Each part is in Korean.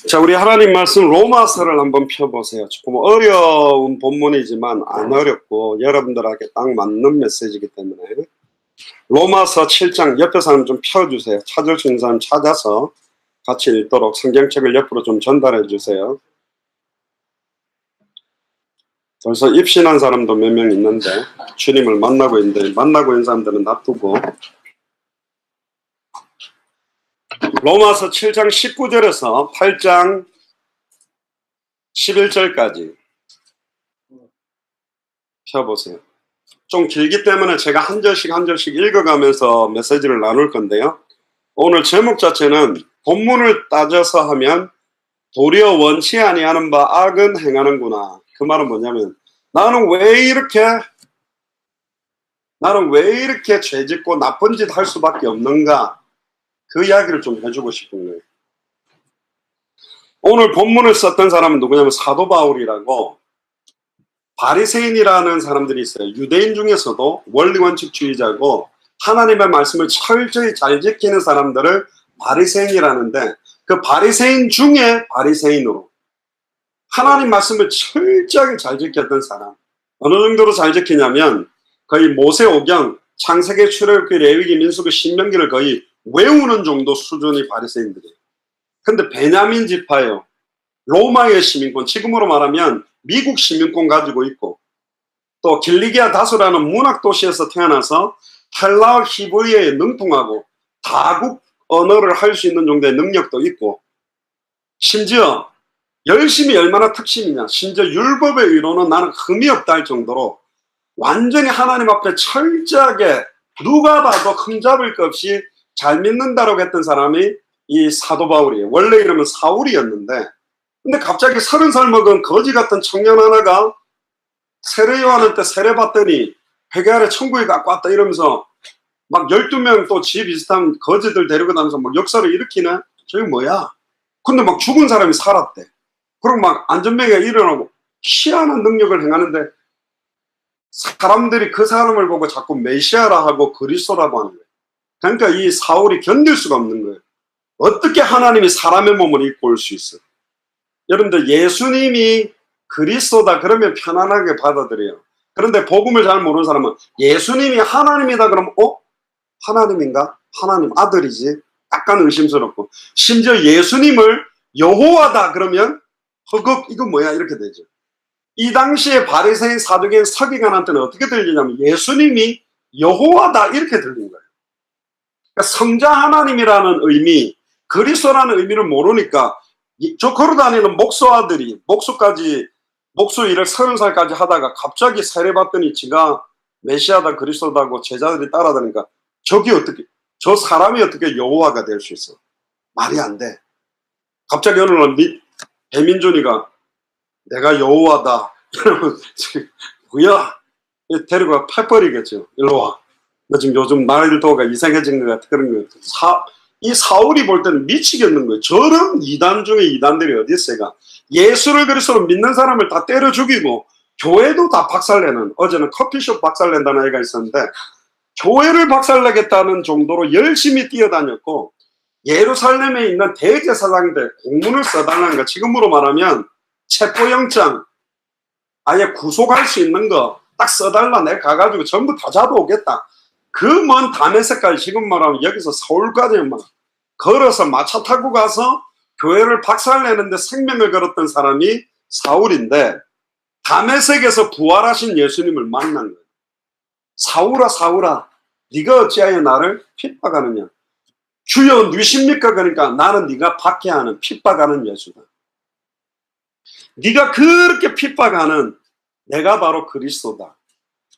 자, 우리 하나님 말씀 로마서를 한번 펴보세요. 조금 어려운 본문이지만 안 어렵고 여러분들에게 딱 맞는 메시지이기 때문에 로마서 7장 옆에 사람 좀 펴주세요. 찾을 수 있는 사람 찾아서 같이 읽도록 성경책을 옆으로 좀 전달해 주세요. 벌써 입신한 사람도 몇 명 있는데 주님을 만나고 있는데 만나고 있는 사람들은 놔두고 로마서 7장 19절에서 8장 11절까지 펴보세요. 좀 길기 때문에 제가 한 절씩 한 절씩 읽어가면서 메시지를 나눌 건데요. 오늘 제목 자체는 본문을 따져서 하면 도리어 원치 아니하는 바 악은 행하는구나. 그 말은 뭐냐면 나는 왜 이렇게 죄짓고 나쁜 짓 할 수밖에 없는가, 그 이야기를 좀 해주고 싶은 거예요. 오늘 본문을 썼던 사람은 누구냐면 사도 바울이라고 바리새인이라는 사람들이 있어요. 유대인 중에서도 원리원칙주의자고 하나님의 말씀을 철저히 잘 지키는 사람들을 바리새인이라는데, 그 바리새인 중에 바리새인으로 하나님 말씀을 철저하게 잘 지켰던 사람. 어느 정도로 잘 지키냐면 거의 모세오경, 창세기, 출애굽기, 레위기, 민수기, 신명기를 거의 외우는 정도 수준의 바리새인들이에요. 근데 베냐민 지파예요. 로마의 시민권, 지금으로 말하면 미국 시민권 가지고 있고, 또 길리기아 다소라는 문학 도시에서 태어나서 헬라어, 히브리어에 능통하고 다국 언어를 할 수 있는 정도의 능력도 있고, 심지어 열심히 얼마나 특심이냐, 심지어 율법의 의로는 나는 흠이 없다 할 정도로 완전히 하나님 앞에 철저하게 누가 봐도 흠잡을 것 없이 잘 믿는다라고 했던 사람이 이 사도 바울이에요. 원래 이름은 사울이었는데, 근데 갑자기 30살 먹은 거지 같은 청년 하나가 세례 요한한테 세례 받더니 회개하래 천국에 갖고 왔다 이러면서 막 12명 또 지 비슷한 거지들 데리고 다니면서 막 역사를 일으키네? 저게 뭐야? 근데 막 죽은 사람이 살았대. 그리고 막 안전병이가 일어나고 희한한 능력을 행하는데 사람들이 그 사람을 보고 자꾸 메시아라 하고 그리스도라고 하는 거예요. 그러니까 이 사울이 견딜 수가 없는 거예요. 어떻게 하나님이 사람의 몸을 입고 올 수 있어요? 여러분들, 예수님이 그리스도다 그러면 편안하게 받아들여요. 그런데 복음을 잘 모르는 사람은 예수님이 하나님이다 그러면 하나님인가? 하나님 아들이지? 약간 의심스럽고, 심지어 예수님을 여호와다 그러면 허걱, 이거 뭐야? 이렇게 되죠. 이 당시에 바리새인, 사두개인, 서기관한테는 어떻게 들리냐면 예수님이 여호와다 이렇게 들린 거예요. 그러니까 성자 하나님이라는 의미, 그리스도라는 의미를 모르니까 저 걸어다니는 목수 아들이 목수 일을 30살까지 하다가 갑자기 세례받더니 지가 메시아다 그리스도다고 제자들이 따라다니까 저 사람이 어떻게 여호와가 될 수 있어? 말이 안 돼. 갑자기 어느 날 배민준이가 내가 여호와다 이러면 뭐야? 데리고 패버리겠죠. 일로 와. 너 지금 요즘 말도가 이상해진 것 같아. 그런 거. 이 사울이 볼 때는 미치겠는 거예요. 저런 이단 중에 이단들이 어디 있어요? 예수를 그리스도로 믿는 사람을 다 때려 죽이고 교회도 다 박살내는, 어제는 커피숍 박살낸다는 애가 있었는데 교회를 박살내겠다는 정도로 열심히 뛰어다녔고, 예루살렘에 있는 대제사장들 공문을 써달라는 거, 지금으로 말하면 체포영장 아예 구속할 수 있는 거 딱 써달라, 내가 가가지고 전부 다 잡아오겠다. 그 먼 다메섹까지, 지금 말하면 여기서 서울까지 막 걸어서 마차 타고 가서 교회를 박살내는데 생명을 걸었던 사람이 사울인데, 다메섹에서 부활하신 예수님을 만난 거예요. 사울아 사울아 네가 어찌하여 나를 핍박하느냐. 주여 누십니까? 그러니까 나는 네가 박해하는 핍박하는 예수다. 네가 그렇게 핍박하는 내가 바로 그리스도다.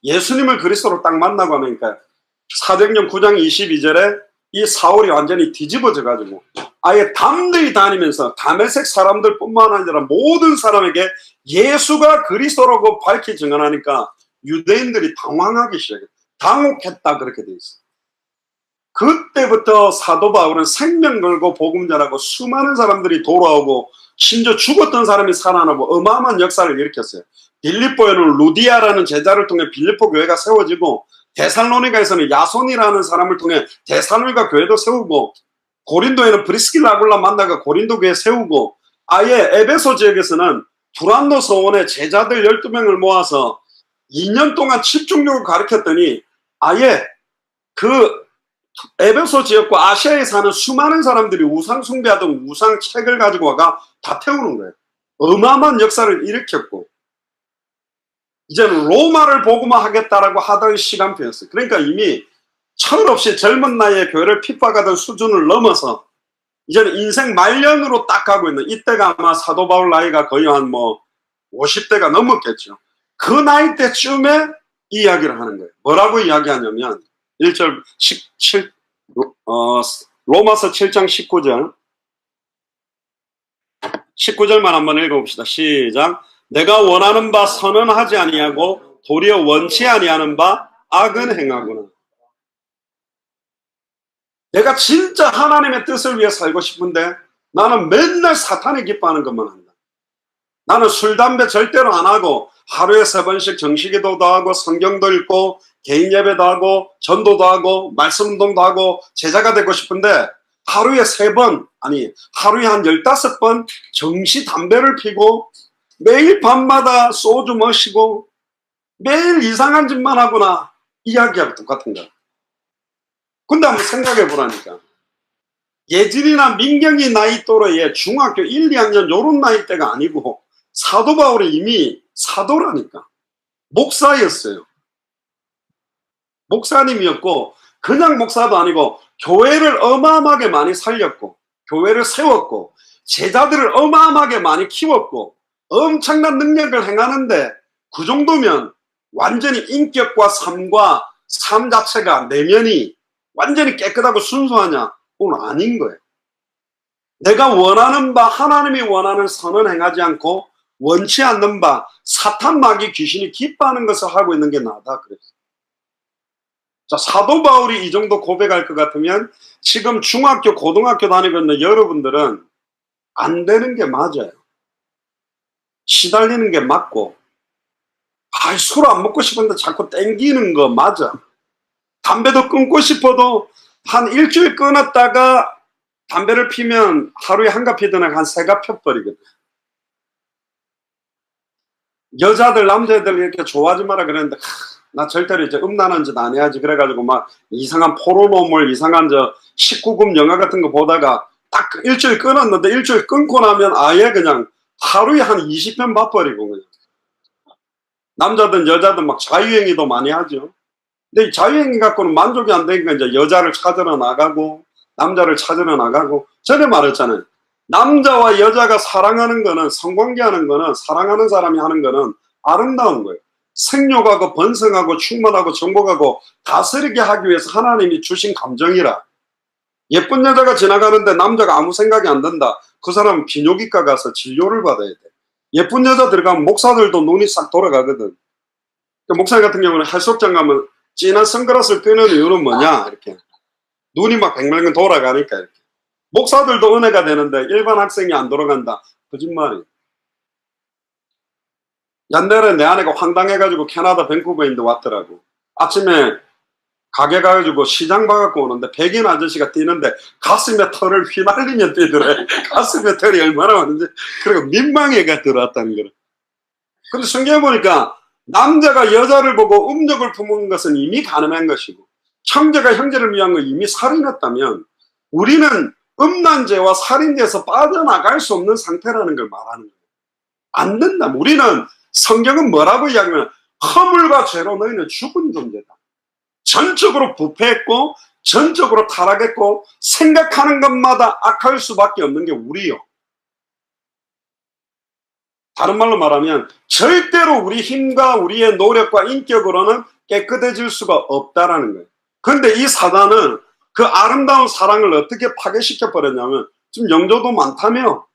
예수님을 그리스도로 딱 만나고 하니까 사도행전 9장 22절에 이 사울이 완전히 뒤집어져 가지고 아예 담대히 다니면서 다메섹 사람들 뿐만 아니라 모든 사람에게 예수가 그리스도라고 밝히 증언하니까 유대인들이 당황하기 시작해요. 당혹했다 그렇게 돼 있어요. 그때부터 사도 바울은 생명 걸고 복음 전하고 수많은 사람들이 돌아오고 심지어 죽었던 사람이 살아나고 어마어마한 역사를 일으켰어요. 빌립보에는 루디아라는 제자를 통해 빌립보 교회가 세워지고, 데살로니가에서는 야손이라는 사람을 통해 데살로니가 교회도 세우고, 고린도에는 브리스길라 아굴라 만나가 고린도 교회 세우고, 아예 에베소 지역에서는 두란노 서원의 제자들 12명을 모아서 2년 동안 집중적으로 가르쳤더니 아예 그 에베소 지역과 아시아에 사는 수많은 사람들이 우상 숭배하던 우상 책을 가지고 와가 다 태우는 거예요. 어마어마한 역사를 일으켰고, 이제는 로마를 복음화 하겠다라고 하던 시간표였어요. 그러니까 이미 철없이 젊은 나이에 교회를 핍박하던 수준을 넘어서 이제는 인생 말년으로 딱 가고 있는, 이때가 아마 사도 바울 나이가 거의 한 50대가 넘었겠죠. 그 나이 때쯤에 이야기를 하는 거예요. 뭐라고 이야기하냐면 1절 로마서 7장 19절만 한번 읽어봅시다. 시작. 내가 원하는 바 선언하지 아니하고 도리어 원치 아니하는 바 악은 행하구나. 내가 진짜 하나님의 뜻을 위해 살고 싶은데 나는 맨날 사탄이 기뻐하는 것만 한다. 나는 술, 담배 절대로 안 하고 하루에 3번씩 정식기도도 하고 성경도 읽고 개인 예배도 하고 전도도 하고 말씀 운동도 하고 제자가 되고 싶은데 하루에 3번, 아니 하루에 한 15번 정시 담배를 피고 매일 밤마다 소주 마시고 매일 이상한 짓만 하거나 이야기하고 똑같은 거야. 근데 한번 생각해 보라니까. 예진이나 민경이 나이 또래에 중학교 1, 2학년 요런 나이 때가 아니고 사도 바울이 이미 사도라니까. 목사였어요. 목사님이었고 그냥 목사도 아니고 교회를 어마어마하게 많이 살렸고 교회를 세웠고 제자들을 어마어마하게 많이 키웠고 엄청난 능력을 행하는데 그 정도면 완전히 인격과 삶 자체가 내면이 완전히 깨끗하고 순수하냐? 그건 아닌 거예요. 내가 원하는 바 하나님이 원하는 선은 행하지 않고 원치 않는 바 사탄 마귀 귀신이 기뻐하는 것을 하고 있는 게 나다 그랬어요. 자, 사도 바울이 이 정도 고백할 것 같으면 지금 중학교 고등학교 다니고 있는 여러분들은 안 되는 게 맞아요. 시달리는 게 맞고, 술 안 먹고 싶은데 자꾸 땡기는 거 맞아. 담배도 끊고 싶어도 한 일주일 끊었다가 담배를 피면 하루에 한 갑 피든 한 3갑 펴버리거든. 여자들 남자애들 이렇게 좋아하지 마라 그랬는데 나 절대로 이제 음란한 짓 안 해야지 그래가지고 막 이상한 포르노물 이상한 19금 영화 같은 거 보다가 딱 일주일 끊었는데 일주일 끊고 나면 아예 그냥 하루에 한 20편 봐버리고 그냥. 남자든 여자든 막 자유행위도 많이 하죠. 근데 이 자유행위 갖고는 만족이 안 되니까 이제 여자를 찾으러 나가고 남자를 찾으러 나가고. 전에 말했잖아요. 남자와 여자가 사랑하는 거는, 성관계하는 거는, 사랑하는 사람이 하는 거는 아름다운 거예요. 생육하고 번성하고 충만하고 정복하고 다스리게 하기 위해서 하나님이 주신 감정이라. 예쁜 여자가 지나가는데 남자가 아무 생각이 안 든다. 그 사람은 비뇨기과 가서 진료를 받아야 돼. 예쁜 여자 들어가면 목사들도 눈이 싹 돌아가거든. 목사님 같은 경우는 해수욕장 가면 진한 선글라스를 끄는 이유는 뭐냐 이렇게 눈이 막 백명은 돌아가니까 이렇게. 목사들도 은혜가 되는데 일반 학생이 안 돌아간다. 거짓말이에요. 옛날에 내 아내가 황당해가지고 캐나다 밴쿠버인데 왔더라고. 아침에 가게 가가지고 시장 봐갖고 오는데 백인 아저씨가 뛰는데 가슴에 털을 휘날리며 뛰더래. 가슴에 털이 얼마나 많은지. 그리고 민망해가 들어왔다는 거래. 근데 성경에 보니까 남자가 여자를 보고 음욕을 품은 것은 이미 가늠한 것이고 형제가 형제를 위한 건 이미 살인했다면 우리는 음란죄와 살인죄에서 빠져나갈 수 없는 상태라는 걸 말하는 거예요. 안 된다. 우리는 성경은 뭐라고 이야기하면 허물과 죄로 너희는 죽은 존재다. 전적으로 부패했고 전적으로 타락했고 생각하는 것마다 악할 수밖에 없는 게 우리요. 다른 말로 말하면 절대로 우리 힘과 우리의 노력과 인격으로는 깨끗해질 수가 없다라는 거예요. 그런데 이 사단은 그 아름다운 사랑을 어떻게 파괴시켜 버렸냐면 지금 영조도 많다며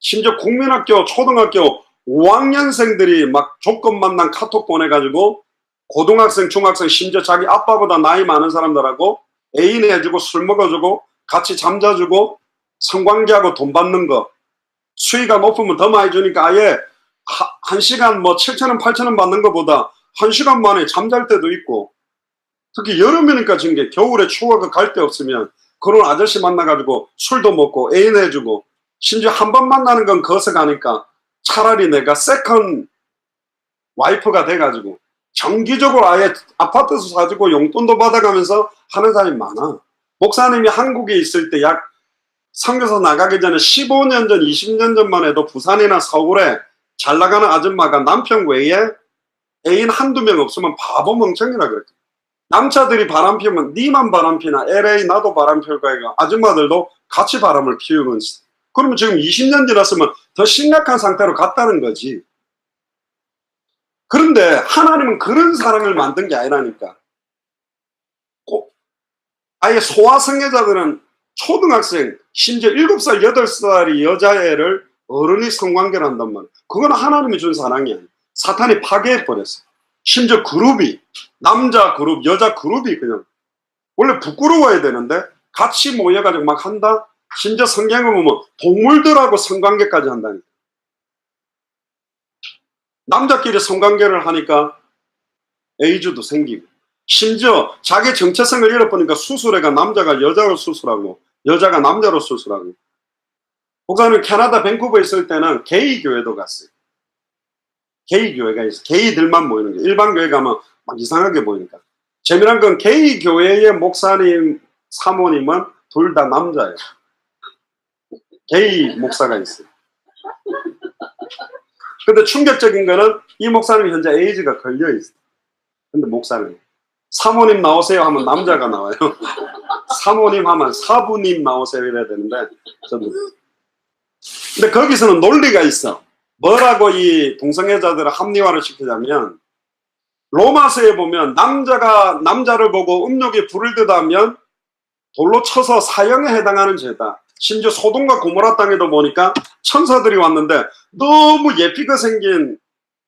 심지어 국민학교 초등학교 5학년생들이 막 조건 만난 카톡 보내가지고 고등학생 중학생 심지어 자기 아빠보다 나이 많은 사람들하고 애인 해주고 술 먹어주고 같이 잠자주고 성관계하고 돈 받는 거 수위가 높으면 더 많이 주니까 아예 1시간 7,000원 8,000원 받는 것보다 1시간 만에 잠잘 때도 있고 특히 여름이니까 지금 게 겨울에 추워서 갈 데 없으면 그런 아저씨 만나가지고 술도 먹고 애인 해주고 심지어 한 번 만나는 건 거서가니까 차라리 내가 세컨 와이프가 돼가지고 정기적으로 아예 아파트도 사주고 용돈도 받아가면서 하는 사람이 많아. 목사님이 한국에 있을 때 약 선교사 나가기 전에 15년 전, 20년 전만 해도 부산이나 서울에 잘 나가는 아줌마가 남편 외에 애인 한두 명 없으면 바보 멍청이라 그랬거든. 남자들이 바람 피우면 니만 바람 피나 LA 나도 바람 피울 거야. 아줌마들도 같이 바람을 피우면 그러면 지금 20년 지났으면 더 심각한 상태로 갔다는 거지. 그런데 하나님은 그런 사람을 만든 게 아니라니까. 아예 소아성애자들은 초등학생 심지어 7살 8살이 여자애를 어른이 성관계를 한단 말이야. 그건 하나님이 준 사랑이야. 사탄이 파괴해버렸어. 심지어 그룹이 남자 그룹 여자 그룹이 그냥 원래 부끄러워야 되는데 같이 모여가지고 막 한다. 심지어 성경에 보면 동물들하고 성관계까지 한다니까. 남자끼리 성관계를 하니까 에이즈도 생기고 심지어 자기 정체성을 잃어버리니까 수술해가 남자가 여자로 수술하고 여자가 남자로 수술하고. 목사님 캐나다 밴쿠버에 있을 때는 게이 교회도 갔어요. 게이 교회가 있어. 게이들만 모이는 게. 일반 교회 가면 막 이상하게 보이니까. 재미난 건 게이 교회의 목사님 사모님은 둘 다 남자예요. 게이 목사가 있어요. 근데 충격적인 거는 이 목사님이 현재 에이즈가 걸려 있어요. 근데 목사는 사모님 나오세요 하면 남자가 나와요. 사모님 하면 사부님 나오세요 이래야 되는데 저도. 근데 거기서는 논리가 있어. 뭐라고 이 동성애자들을 합리화를 시키자면 로마서에 보면 남자가 남자를 보고 음욕에 불을 듯하면 돌로 쳐서 사형에 해당하는 죄다. 심지어 소돔과 고모라 땅에도 보니까 천사들이 왔는데 너무 예쁘게 생긴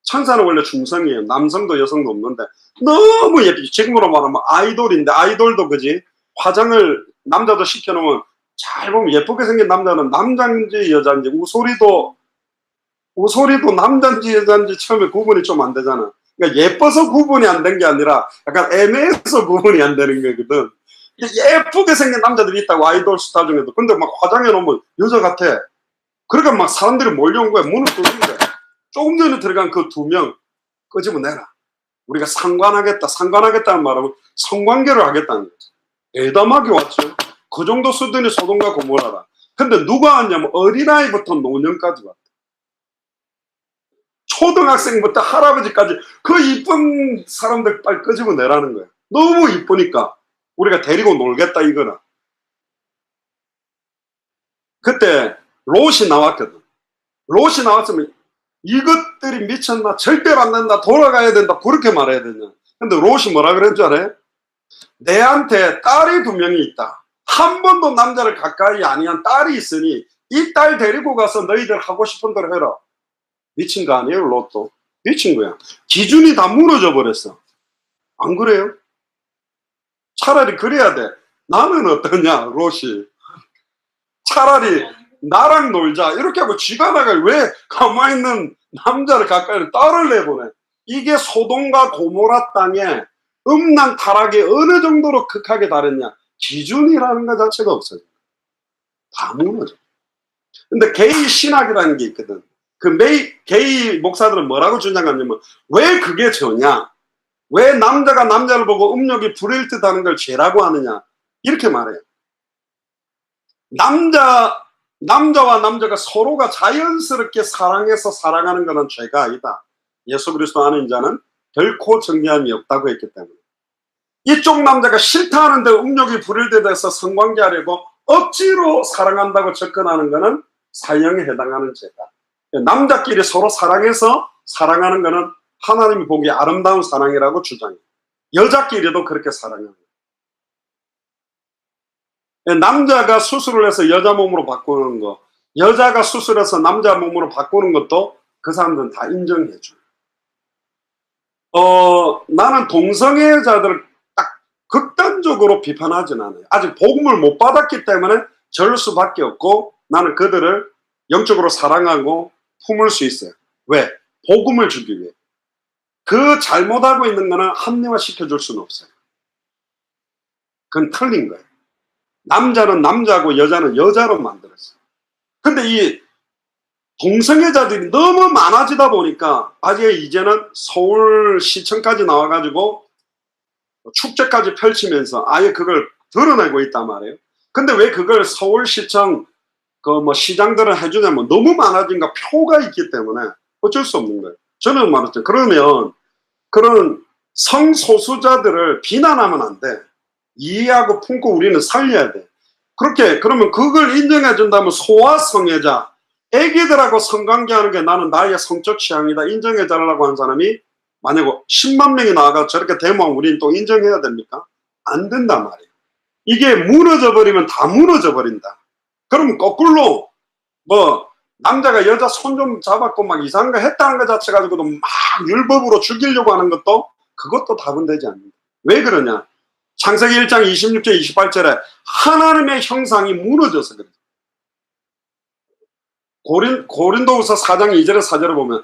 천사는 원래 중성이에요. 남성도 여성도 없는데 너무 예쁘지. 지금으로 말하면 아이돌인데 아이돌도 그지. 화장을 남자도 시켜놓으면 잘 보면 예쁘게 생긴 남자는 남자인지 여자인지 우소리도 남자인지 여자인지 처음에 구분이 좀 안 되잖아. 그러니까 예뻐서 구분이 안 된 게 아니라 약간 애매해서 구분이 안 되는 거거든. 예쁘게 생긴 남자들이 있다고 아이돌 스타 중에도. 근데 막 화장해 놓으면 여자 같아. 그러니까 막 사람들이 몰려온 거야. 문을 뚫는데 조금 전에 들어간 그 2명 끄집어내라. 우리가 상관하겠다는 말은 성관계를 하겠다는 거지. 대담하게 왔죠. 그 정도 수준이 소돔과 고모라라. 근데 누가 왔냐면 어린아이부터 노년까지 왔다. 초등학생부터 할아버지까지 그 이쁜 사람들 빨리 끄집어내라는 거야. 너무 이쁘니까 우리가 데리고 놀겠다 이거는. 그때 롯이 나왔거든. 롯이 나왔으면 이것들이 미쳤나 절대로 안 된다 돌아가야 된다 그렇게 말해야 되냐. 근데 롯이 뭐라 그랬는 줄 알아요? 내한테 딸이 2명이 있다. 한 번도 남자를 가까이 아니한 딸이 있으니 이 딸 데리고 가서 너희들 하고 싶은 대로 해라. 미친 거 아니에요? 롯도 미친 거야. 기준이 다 무너져 버렸어. 안 그래요? 차라리 그래야 돼. 나는 어떠냐 롯이. 차라리 나랑 놀자 이렇게 하고 쥐가 나갈 왜 가만히 있는 남자를 가까이 딸을 내보내. 이게 소돔과 고모라 땅에 음란 타락이 어느 정도로 극하게 다르냐. 기준이라는 것 자체가 없어요. 다 무너져. 근데 게이 신학이라는 게 있거든. 그 게이 목사들은 뭐라고 주장하냐면 왜 그게 죄냐. 왜 남자가 남자를 보고 음욕이 불일 듯 하는 걸 죄라고 하느냐. 이렇게 말해요. 남자와 남자가 서로가 자연스럽게 사랑해서 사랑하는 것은 죄가 아니다. 예수 그리스도 아는 자는 결코 정죄함이 없다고 했기 때문에. 이쪽 남자가 싫다 하는데 음욕이 불일 듯 해서 성관계하려고 억지로 사랑한다고 접근하는 것은 사형에 해당하는 죄다. 남자끼리 서로 사랑해서 사랑하는 것은 하나님이 보기에 아름다운 사랑이라고 주장해요. 여자끼리도 그렇게 사랑해요. 남자가 수술을 해서 여자 몸으로 바꾸는 거, 여자가 수술해서 남자 몸으로 바꾸는 것도 그 사람들은 다 인정해줘요. 나는 동성애자들을 딱 극단적으로 비판하진 않아요. 아직 복음을 못 받았기 때문에 저럴 수밖에 없고 나는 그들을 영적으로 사랑하고 품을 수 있어요. 왜? 복음을 주기 위해. 그 잘못하고 있는 거는 합리화시켜줄 수는 없어요. 그건 틀린 거예요. 남자는 남자고 여자는 여자로 만들었어요. 근데 이 동성애자들이 너무 많아지다 보니까 아예 이제는 서울시청까지 나와가지고 축제까지 펼치면서 아예 그걸 드러내고 있단 말이에요. 근데 왜 그걸 서울시청 그 뭐 시장들은 해주냐면 너무 많아진가 표가 있기 때문에 어쩔 수 없는 거예요. 저는 말했죠. 그러면 그런 성소수자들을 비난하면 안 돼. 이해하고 품고 우리는 살려야 돼. 그렇게 그러면 그걸 인정해 준다면 소아성애자 애기들하고 성관계하는 게 나는 나의 성적 취향이다 인정해 달라고 하는 사람이 만약에 10만 명이 나와가 저렇게 데모하면 우리는 또 인정해야 됩니까? 안 된단 말이에요. 이게 무너져 버리면 다 무너져 버린다. 그럼 거꾸로 뭐 남자가 여자 손 좀 잡았고 막 이상한 거 했다는 것 자체 가지고도 막 율법으로 죽이려고 하는 것도 그것도 답은 되지 않는다. 왜 그러냐? 창세기 1장 26절 28절에 하나님의 형상이 무너져서 그래요. 고린도후서 4장 2절에 4절을 보면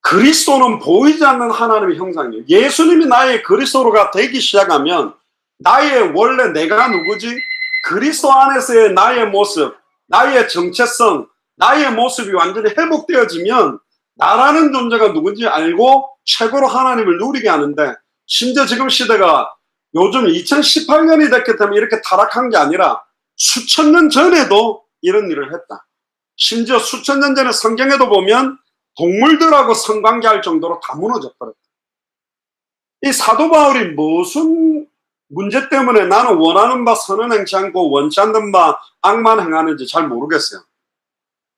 그리스도는 보이지 않는 하나님의 형상이에요. 예수님이 나의 그리스도가 되기 시작하면 나의 원래 내가 누구지? 그리스도 안에서의 나의 모습, 나의 정체성, 나의 모습이 완전히 회복되어지면 나라는 존재가 누군지 알고 최고로 하나님을 누리게 하는데 심지어 지금 시대가 요즘 2018년이 됐기 때문에 이렇게 타락한 게 아니라 수천 년 전에도 이런 일을 했다. 심지어 수천 년 전에 성경에도 보면 동물들하고 성관계할 정도로 다 무너져버렸다. 이 사도 바울이 무슨 문제 때문에 나는 원하는 바 선은 행치 않고 원치 않는 바 악만 행하는지 잘 모르겠어요.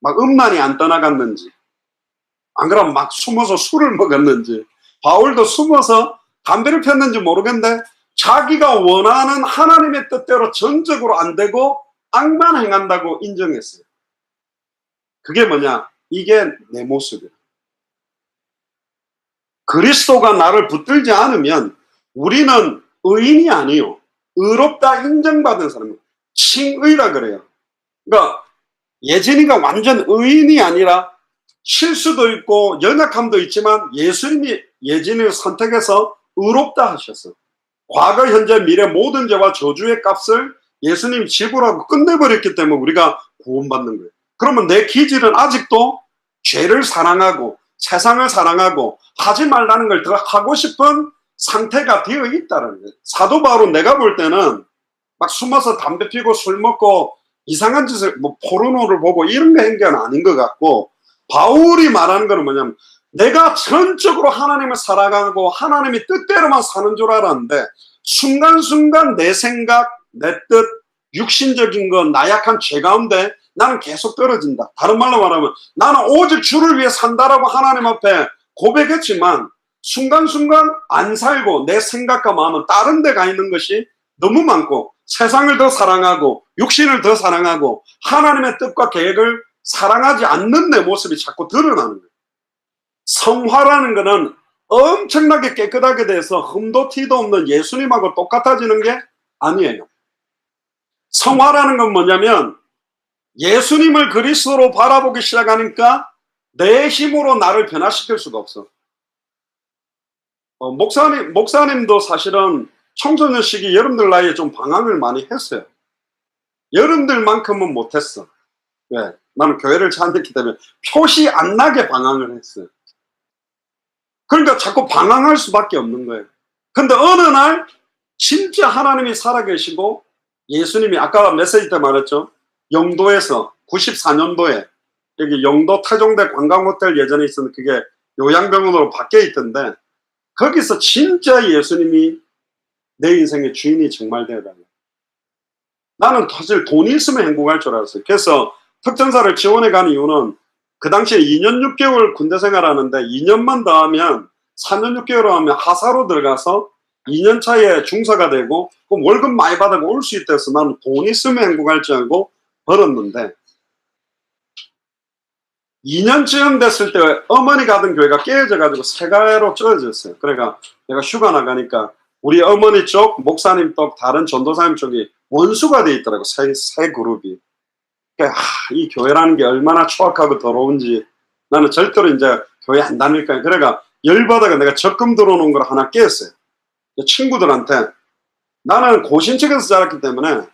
막 음란이 안 떠나갔는지 안 그러면 막 숨어서 술을 먹었는지 바울도 숨어서 담배를 폈는지 모르겠는데 자기가 원하는 하나님의 뜻대로 전적으로 안 되고 악만 행한다고 인정했어요. 그게 뭐냐? 이게 내 모습이에요. 그리스도가 나를 붙들지 않으면 우리는 의인이 아니요. 의롭다 인정받은 사람이에요. 칭의라 그래요. 그러니까 예진이가 완전 의인이 아니라 실수도 있고 연약함도 있지만 예수님이 예진이를 선택해서 의롭다 하셨어요. 과거, 현재, 미래 모든 죄와 저주의 값을 예수님이 지불하고 끝내버렸기 때문에 우리가 구원받는 거예요. 그러면 내 기질은 아직도 죄를 사랑하고 세상을 사랑하고 하지 말라는 걸 더 하고 싶은 상태가 되어 있다는 거예요. 사도 바울은 내가 볼 때는 막 숨어서 담배 피고 술 먹고 이상한 짓을 뭐 포르노를 보고 이런 거 행동은 아닌 것 같고 바울이 말하는 거는 뭐냐면 내가 전적으로 하나님을 사랑하고 하나님의 뜻대로만 사는 줄 알았는데 순간순간 내 생각, 내 뜻, 육신적인 건 나약한 죄 가운데 나는 계속 떨어진다. 다른 말로 말하면 나는 오직 주를 위해 산다라고 하나님 앞에 고백했지만 순간순간 안 살고 내 생각과 마음은 다른 데 가 있는 것이 너무 많고 세상을 더 사랑하고 육신을 더 사랑하고 하나님의 뜻과 계획을 사랑하지 않는 내 모습이 자꾸 드러나는 거예요. 성화라는 것은 엄청나게 깨끗하게 돼서 흠도 티도 없는 예수님하고 똑같아지는 게 아니에요. 성화라는 건 뭐냐면 예수님을 그리스도로 바라보기 시작하니까 내 힘으로 나를 변화시킬 수가 없어. 목사님도 사실은 청소년 시기 여러분들 나이에 좀 방황을 많이 했어요. 여러분들만큼은 못했어. 왜? 나는 교회를 찬했기 때문에 표시 안 나게 방황을 했어요. 그러니까 자꾸 방황할 수밖에 없는 거예요. 근데 어느 날 진짜 하나님이 살아계시고 예수님이 아까 메시지 때 말했죠. 영도에서 94년도에 여기 영도 태종대 관광호텔 예전에 있었는데 그게 요양병원으로 바뀌어 있던데 거기서 진짜 예수님이 내 인생의 주인이 정말 되어달라. 나는 사실 돈이 있으면 행복할 줄 알았어요. 그래서 특전사를 지원해 가는 이유는 그 당시에 2년 6개월 군대 생활하는데 2년만 더 하면 4년 6개월 하면 하사로 들어가서 2년 차에 중사가 되고 그럼 월급 많이 받아고 올 수 있다 해서 나는 돈이 있으면 행복할 줄 알고 벌었는데 2년쯤 됐을 때 어머니 가던 교회가 깨어져가지고 세가로 쪄졌어요. 그러니까 내가 휴가 나가니까 우리 어머니 쪽, 목사님 쪽, 다른 전도사님 쪽이 원수가 돼 있더라고. 세 그룹이. 그러니까 이 교회라는 게 얼마나 추악하고 더러운지 나는 절대로 이제 교회 안 다닐 거야. 그러니까 열받아가 내가 적금 들어놓은 걸 하나 깼어요. 친구들한테 나는 고신책에서 자랐기 때문에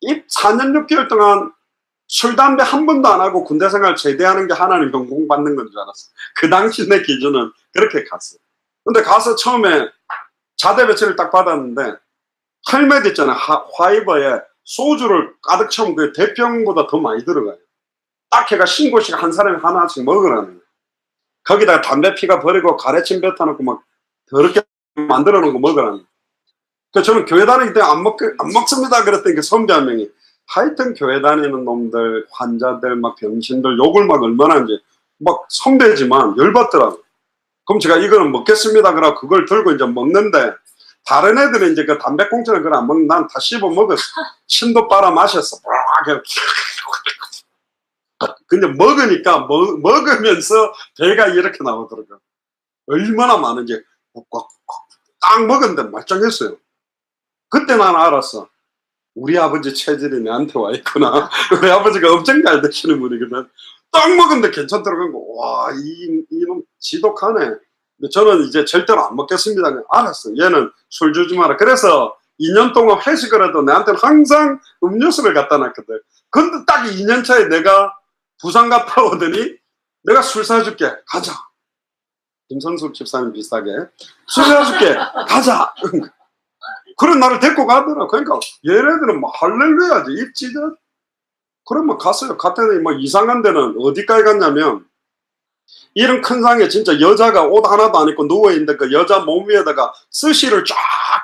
이 4년 6개월 동안 술, 담배 한 번도 안 하고 군대 생활 제대하는 게 하나님 전공 받는 건 줄 알았어. 그 당시 내 기준은 그렇게 갔어. 근데 가서 처음에 자대 배치를 딱 받았는데 헬멧 있잖아. 화이버에 소주를 가득 채우면 그 대병보다 더 많이 들어가요. 딱 걔가 신고식 한 사람이 하나씩 먹으라는 거야. 거기다가 담배 피가 버리고 가래침 뱉어놓고 막 더럽게 만들어 놓은 거 먹으라는 거야. 그래서 저는 교회 다닐 때 안 먹습니다. 그랬더니 그 선배 한 명이 하여튼 교회 다니는 놈들, 환자들, 막 병신들 욕을 막 얼마나 하는지 막 선배지만 열받더라고. 그럼 제가 이거는 먹겠습니다. 그러고 그걸 들고 이제 먹는데 다른 애들은 이제 그 담배꽁초를 그걸 안 먹는 난 다 씹어 먹었어. 침도 빨아 마셨어. 근데 먹으니까 먹으면서 배가 이렇게 나오더라고요. 얼마나 많은지 딱 먹었는데 말짱했어요. 그때 난 알았어. 우리 아버지 체질이 내한테 와 있구나. 우리 아버지가 엄청 잘 드시는 분이거든. 딱 먹었는데 괜찮더라고. 와, 이놈 지독하네. 근데 저는 이제 절대로 안 먹겠습니다. 알았어. 얘는 술 주지 마라. 그래서 2년 동안 회식을 해도 내한테는 항상 음료수를 갖다 놨거든. 근데 딱 2년 차에 내가 부산 갔다 오더니 내가 술 사줄게. 가자. 김선숙 집사님 비슷하게. 술 사줄게. 가자. 그런 나를 데리고 가더라. 그러니까 얘네들은 뭐 할렐루야지. 입지죠. 그러면 갔어요. 갔더니 뭐 이상한 데는 어디까지 갔냐면 이런 큰 상에 진짜 여자가 옷 하나도 안 입고 누워있는데 그 여자 몸 위에다가 스시를 쫙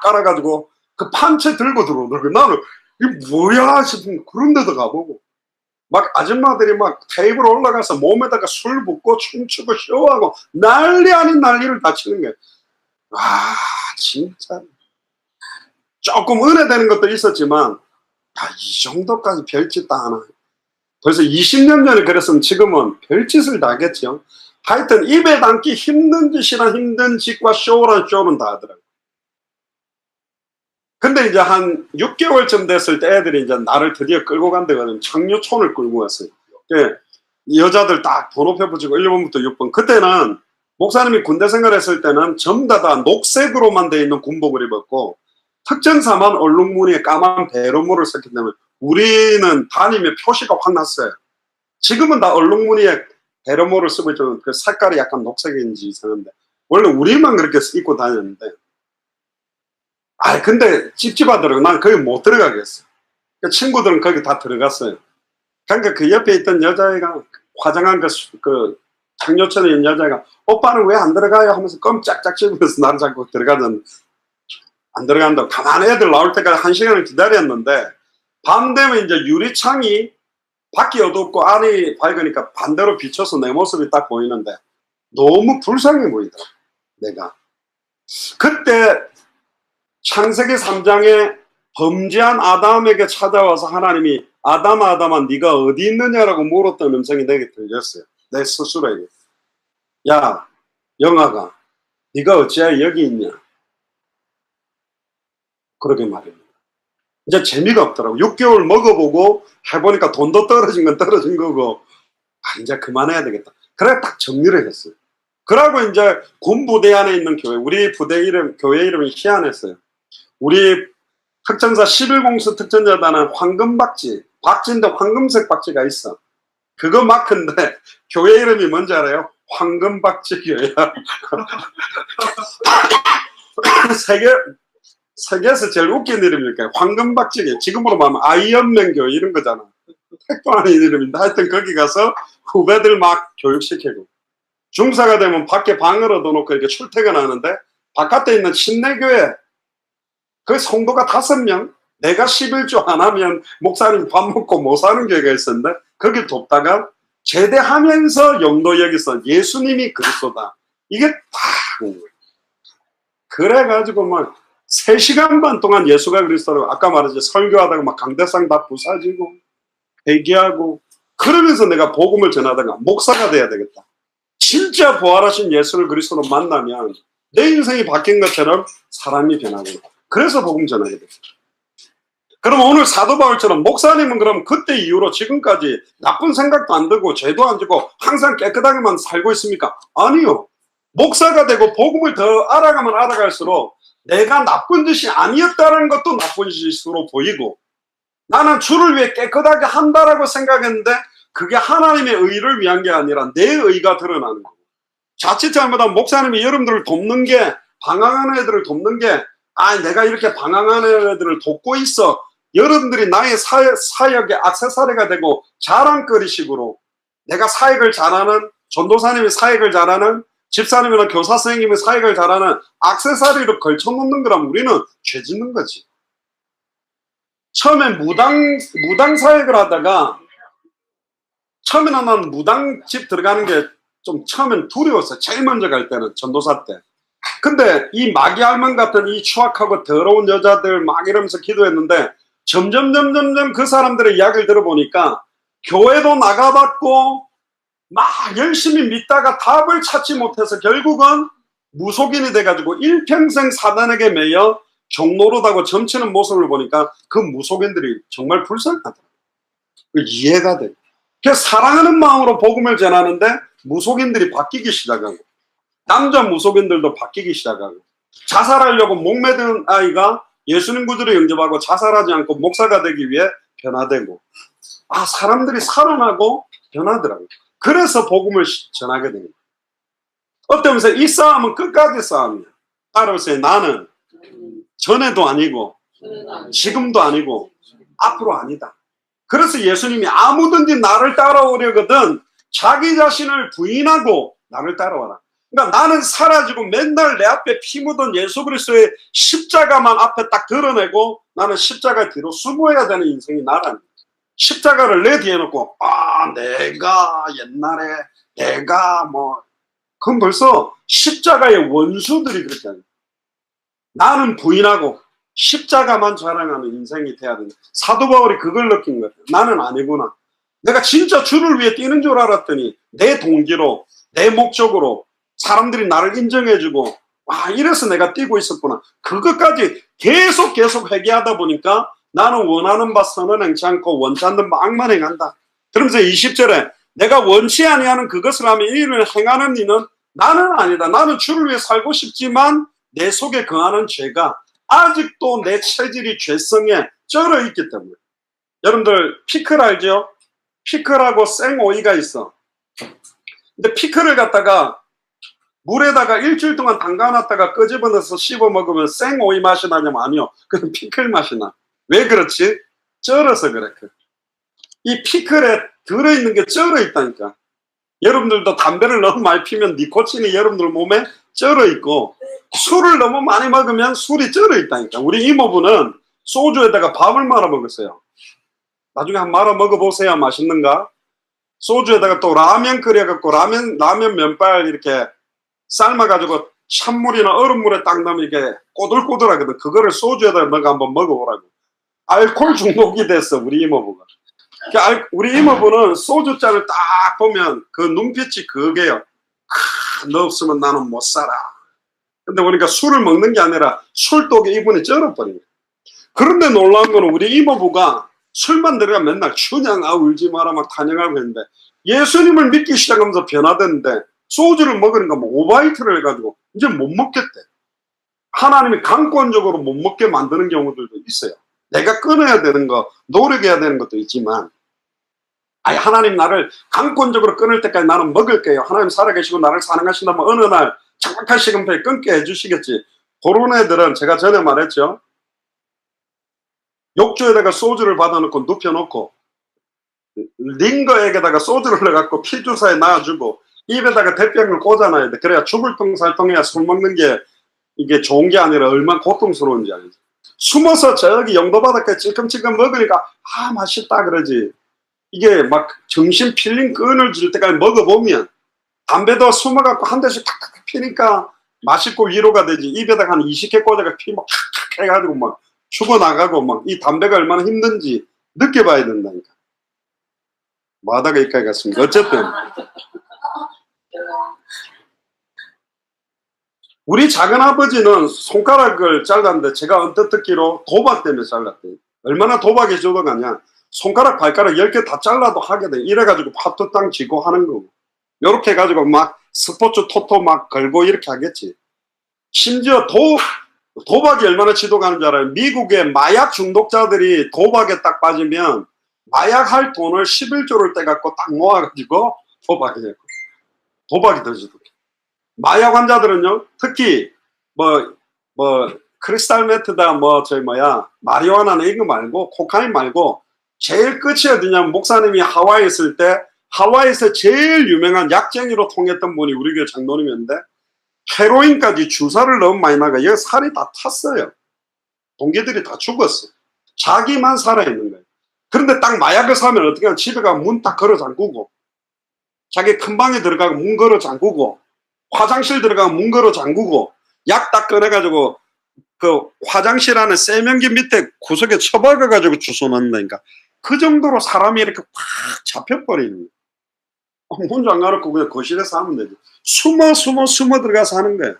깔아가지고 그 판채 들고 들어오더라고요. 나는 이게 뭐야 싶은 그런 데도 가보고 막 아줌마들이 막 테이블 올라가서 몸에다가 술 붓고 춤추고 쇼하고 난리 아닌 난리를 다 치는 거예요. 와 진짜 조금 은혜되는 것도 있었지만 이 정도까지 별짓 다 하나. 벌써 20년 전에 그랬으면 지금은 별짓을 다 하겠죠. 하여튼 입에 담기 힘든 짓이랑 힘든 짓과 쇼란 쇼는 다 하더라고요. 근데 이제 한 6개월쯤 됐을 때 애들이 이제 나를 드디어 끌고 간대거든. 창녀촌을 끌고 왔어요. 여자들 딱 번호표 붙이고 1번부터 6번. 그때는 목사님이 군대 생활했을 때는 전부 다 녹색으로만 돼 있는 군복을 입었고 특전사만 얼룩무늬에 까만 배로무를 썼기 때문에 우리는 다니면 표시가 확 났어요. 지금은 다 얼룩무늬에 배로무를 쓰고 있지만 그 색깔이 약간 녹색인지 이상한데 원래 우리만 그렇게 입고 다녔는데 근데 찝찝하더라고. 난 거기 못 들어가겠어. 그 친구들은 거기 다 들어갔어요. 그러니까 그 옆에 있던 여자애가 화장한 그 장녀촌에 있는 여자애가 오빠는 왜 안 들어가요 하면서 껌짝짝 씹으면서 나를 자꾸 들어가는 안 들어간다고 가만히 애들 나올 때까지 1시간을 기다렸는데 밤 되면 이제 유리창이 밖이 어둡고 안이 밝으니까 반대로 비춰서 내 모습이 딱 보이는데 너무 불쌍해 보이더라. 내가 그때 창세기 3장에 범죄한 아담에게 찾아와서 하나님이 아담아 네가 어디 있느냐라고 물었던 음성이 내게 들렸어요. 내 스스로에게. 야 영아가 네가 어찌하여 여기 있냐. 그러게 말입니다. 이제 재미가 없더라고. 6개월 먹어보고 해보니까 돈도 떨어진 건 떨어진 거고 이제 그만해야 되겠다. 그래 딱 정리를 했어요. 그러고 이제 군부대 안에 있는 교회, 우리 부대 이름, 교회 이름이 희한했어요. 우리 특전사 11공수 특전자단은 황금박지, 박지인데 황금색 박지가 있어. 그거 마크인데 교회 이름이 뭔지 알아요? 황금박지 교회야. 세계에서 제일 웃긴 이름이니까 황금박지교. 지금으로 말하면 아이언맨 교회 이런 거잖아. 택도 아닌 이름인데 하여튼 거기 가서 후배들 막 교육시키고 중사가 되면 밖에 방을 얻어놓고 이렇게 출퇴근하는데 바깥에 있는 침례교회 그 성도가 5명 내가 11조 안 하면 목사님 밥 먹고 못 사는 교회가 있었는데 거기 돕다가 제대하면서 영도 여기서 예수님이 그리스도다 이게 다 그래가지고 막 3시간 반 동안 예수가 그리스도라고 아까 말했지 설교하다가 막 강대상 다 부사지고 회개하고 그러면서 내가 복음을 전하다가 목사가 돼야 되겠다. 진짜 부활하신 예수를 그리스도로 만나면 내 인생이 바뀐 것처럼 사람이 변하고 그래서 복음 전하게 됐다. 그럼 오늘 사도 바울처럼 목사님은 그럼 그때 이후로 지금까지 나쁜 생각도 안 들고 죄도 안 지고 항상 깨끗하게만 살고 있습니까? 아니요. 목사가 되고 복음을 더 알아가면 알아갈수록 내가 나쁜 짓이 아니었다는 것도 나쁜 짓으로 보이고 나는 주를 위해 깨끗하게 한다라고 생각했는데 그게 하나님의 의를 위한 게 아니라 내 의가 드러나는 거예요. 자칫 잘못하면 목사님이 여러분들을 돕는 게, 방황하는 애들을 돕는 게, 내가 이렇게 방황하는 애들을 돕고 있어, 여러분들이 나의 사역의 액세서리가 되고 자랑거리식으로, 내가 사역을 잘하는, 전도사님이 사역을 잘하는, 집사님이나 교사 선생님이 사역을 잘하는 액세서리로 걸쳐놓는 거라면 우리는 죄 짓는 거지. 처음에 무당 사역을 하다가, 처음에는 난 무당집 들어가는 게 좀 처음엔 두려웠어요. 제일 먼저 갈 때는, 전도사 때. 근데 이 마귀 알만 같은 이 추악하고 더러운 여자들 막 이러면서 기도했는데 점점 그 사람들의 이야기를 들어보니까 교회도 나가봤고 막 열심히 믿다가 답을 찾지 못해서 결국은 무속인이 돼가지고 일평생 사단에게 매여 종노릇하고 점치는 모습을 보니까 그 무속인들이 정말 불쌍하더라고요. 이해가 돼요. 그래서 사랑하는 마음으로 복음을 전하는데 무속인들이 바뀌기 시작하고, 남자 무속인들도 바뀌기 시작하고, 자살하려고 목매든 아이가 예수님 구주를 영접하고 자살하지 않고 목사가 되기 위해 변화되고, 사람들이 살아나고 변하더라고요. 그래서 복음을 전하게 됩니다. 어떠면서 이 싸움은 끝까지 싸움이야. 따라오세요. 나는 전에도 아니고 지금도 아니고 앞으로 아니다. 그래서 예수님이 아무든지 나를 따라오려거든 자기 자신을 부인하고 나를 따라와라. 그러니까 나는 사라지고 맨날 내 앞에 피 묻은 예수 그리스도의 십자가만 앞에 딱 드러내고 나는 십자가 뒤로 숨어야 되는 인생이 나라는 거야. 십자가를 내 뒤에 놓고 내가 옛날에 그건 벌써 십자가의 원수들이 그렇게 하는 거야. 나는 부인하고 십자가만 자랑하는 인생이 돼야 된다. 사도 바울이 그걸 느낀 거예요. 나는 아니구나. 내가 진짜 주를 위해 뛰는 줄 알았더니 내 동기로, 내 목적으로 사람들이 나를 인정해주고 이래서 내가 뛰고 있었구나. 그것까지 계속 회개하다 보니까 나는 원하는 바 선은 행치 않고 원치 않는 바 악만 행한다. 그러면서 20절에 내가 원치 아니하는 그것을 하면 이를 행하는 이는 나는 아니다. 나는 주를 위해 살고 싶지만 내 속에 거하는 죄가 아직도 내 체질이 죄성에 쩔어 있기 때문에. 여러분들 피클 알죠? 피클하고 생오이가 있어. 근데 피클을 갖다가 물에다가 일주일 동안 담가놨다가 끄집어내서 씹어 먹으면 생오이 맛이 나냐면 아니요. 그건 피클 맛이 나. 왜 그렇지? 쩔어서 그래. 이 피클에 들어있는 게 쩔어 있다니까. 여러분들도 담배를 너무 많이 피면 니코틴이 여러분들 몸에 쩔어 있고, 술을 너무 많이 먹으면 술이 쩔어 있다니까. 우리 이모부는 소주에다가 밥을 말아 먹었어요. 나중에 한번 말아 먹어보세요. 맛있는가? 소주에다가 또 라면 끓여갖고 라면 면발 이렇게 삶아가지고 찬물이나 얼음물에 딱 넣으면 이게 꼬들꼬들하거든. 그거를 소주에다가 넣어 한번 먹어보라고. 알코올 중독이 됐어, 우리 이모부가. 우리 이모부는 소주잔을 딱 보면 그 눈빛이 그게요. 너 없으면 나는 못 살아. 근데 보니까 술을 먹는 게 아니라 술독에 이분이 쩔어버린 거예요. 그런데 놀라운 거는 우리 이모부가 술만 들어가 맨날 춘향 울지 마라 막 탄영하고 했는데 예수님을 믿기 시작하면서 변화됐는데 소주를 먹으니까 오바이트를 해가지고 이제 못 먹겠대. 하나님이 강권적으로 못 먹게 만드는 경우들도 있어요. 내가 끊어야 되는 거, 노력해야 되는 것도 있지만, 하나님 나를 강권적으로 끊을 때까지 나는 먹을게요. 하나님 살아계시고 나를 사랑하신다면 어느 날 정확한 시간표에 끊게 해주시겠지. 그런 애들은 제가 전에 말했죠. 욕조에다가 소주를 받아놓고 눕혀놓고 링거에다가 소주를 넣어갖고 피주사에 놔주고 입에다가 대병을 꽂아놔야 돼. 그래야 죽을 똥살똥해야 술 먹는 게 이게 좋은 게 아니라 얼마나 고통스러운지 알지. 숨어서 저기 영도 바닷가에 찔끔찔끔 먹으니까 맛있다 그러지. 이게 막 정신 필링 끈을 줄 때까지 먹어보면 담배도 숨어갖고 한 대씩 탁탁 피니까 맛있고 위로가 되지. 입에다가 한 20개 꽂아가 피 막 탁탁 해가지고 막 죽어나가고 막 이 담배가 얼마나 힘든지 느껴봐야 된다니까. 뭐 하다가 여기까지 갔습니다. 어쨌든 우리 작은아버지는 손가락을 잘랐는데 제가 언뜻 듣기로 도박 때문에 잘랐대요. 얼마나 도박이 조덕하냐. 손가락 발가락 10개 다 잘라도 하게 돼. 이래가지고 파토 땅 쥐고 하는 거고. 요렇게 해가지고 막 스포츠 토토 막 걸고 이렇게 하겠지. 심지어 도박이 얼마나 지도가는 줄 알아요? 미국의 마약 중독자들이 도박에 딱 빠지면 마약할 돈을 11조를 떼갖고 딱 모아가지고 도박이에요. 도박이 더 지독해. 마약 환자들은요, 특히 크리스탈 메트다, 마리화나나 이거 말고, 코카인 말고, 제일 끝이 어디냐면, 목사님이 하와이에 있을 때, 하와이에서 제일 유명한 약쟁이로 통했던 분이 우리 교회 장로님이었는데, 헤로인까지 주사를 너무 많이 나가, 여기 살이 다 탔어요. 동기들이 다 죽었어. 자기만 살아있는 거예요. 그런데 딱 마약을 사면 어떻게 하면 집에 가면 문 딱 걸어 잠그고, 자기 큰 방에 들어가고 문 걸어 잠그고, 화장실 들어가면 문 걸어 잠그고, 약 딱 꺼내가지고 그 화장실 안에 세면기 밑에 구석에 처박아가지고 주워 넣는다니까. 그 정도로 사람이 이렇게 확 잡혀버리는 거예요. 문 잠가놓고 그냥 거실에서 하면 되지. 숨어 들어가서 하는 거예요.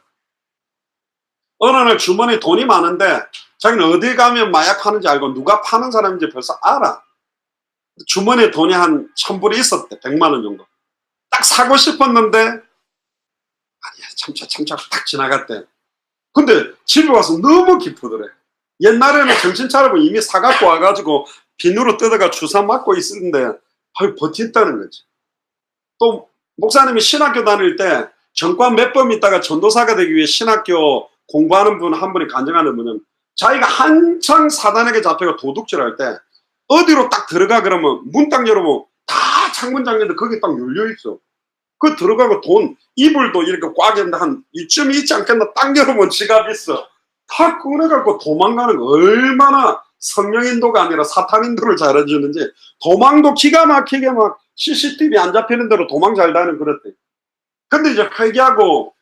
어느 날 주머니에 돈이 많은데 자기는 어디 가면 마약 파는지 알고 누가 파는 사람인지 벌써 알아. 주머니에 돈이 한 1,000불이 있었대. 100만 원 정도. 딱 사고 싶었는데 아니야, 참차 딱 지나갔대. 근데 집에 와서 너무 기쁘더래. 옛날에는 정신 차리고 이미 사갖고 와가지고 비누로 뜯어가 주사 맞고 있었는데 버틴다는 거지. 또 목사님이 신학교 다닐 때 전과 몇 번 있다가 전도사가 되기 위해 신학교 공부하는 분 한 분이 간증하는 분은 자기가 한창 사단에게 잡혀가 도둑질할 때 어디로 딱 들어가 그러면 문 딱 열어보면 다 창문 잠겼는데 거기 딱 열려있어. 그 들어가고 돈, 이불도 이렇게 꽉 했는데 한 이쯤 있지 않겠나 딱 열어보면 지갑 있어. 다 꺼내갖고 도망가는 거 얼마나 성령인도가 아니라 사탄인도를 잘해주는지 도망도 기가 막히게 막 CCTV 안 잡히는 대로 도망 잘 다니는 그랬대. 근데 이제 회개하고